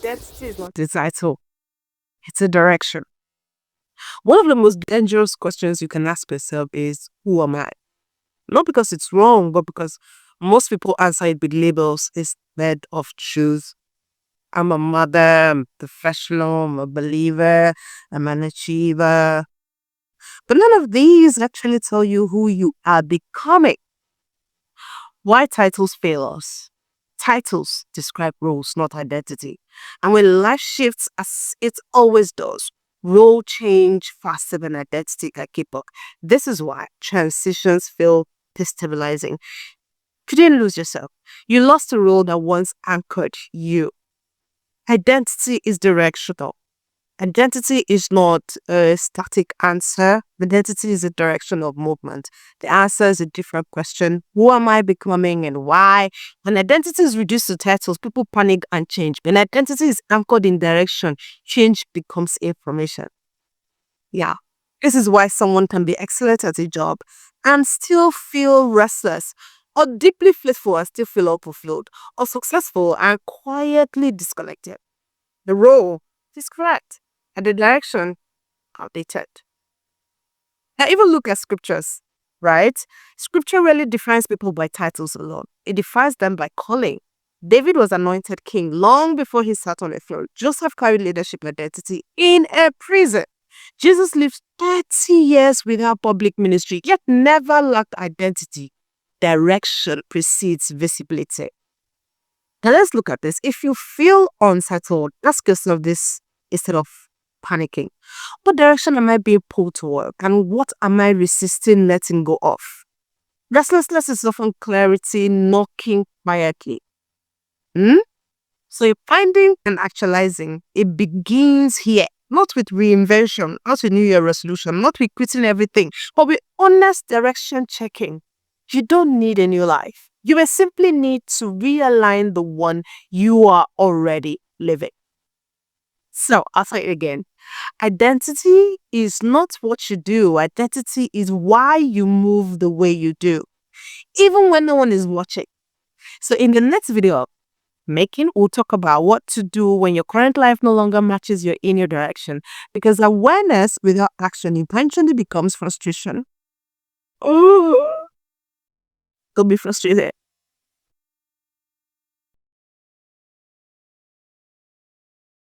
Identity is not a title, it's a direction. One of the most dangerous questions you can ask yourself is, who am I? Not because it's wrong, but because most people answer it with labels instead of truth. I'm a mother, I'm a professional, I'm a believer, I'm an achiever. But none of these actually tell you who you are becoming. Why titles fail us? Titles describe roles, not identity. And when life shifts, as it always does, role change faster than identity can keep up. This is why transitions feel destabilizing. You didn't lose yourself. You lost a role that once anchored you. Identity is directional. Identity is not a static answer. Identity is a direction of movement. The answer is a different question. Who am I becoming and why? When identity is reduced to titles, people panic and change. When identity is anchored in direction, change becomes information. Yeah. This is why someone can be excellent at a job and still feel restless, or deeply faithful and still feel overflowed, or successful and quietly disconnected. The role is correct and the direction outdated. Now, even look at scriptures, right? Scripture really defines people by titles alone. It defines them by calling. David was anointed king long before he sat on a throne. Joseph carried leadership identity in a prison. Jesus lived 30 years without public ministry, yet never lacked identity. Direction precedes visibility. Now let's look at this. If you feel unsettled, ask yourself this instead of panicking. What direction am I being pulled toward? And what am I resisting letting go of? Restlessness is often clarity knocking quietly. Hmm? So if finding and actualizing, it begins here. Not with reinvention, not with New Year resolution, not with quitting everything, but with honest direction checking. You don't need a new life. You may simply need to realign the one you are already living. So I'll say it again. Identity is not what you do. Identity is why you move the way you do, even when no one is watching. So in the next video, making, we'll talk about what to do when your current life no longer matches your inner direction. Because awareness without action eventually becomes frustration. Oh, don't be frustrated.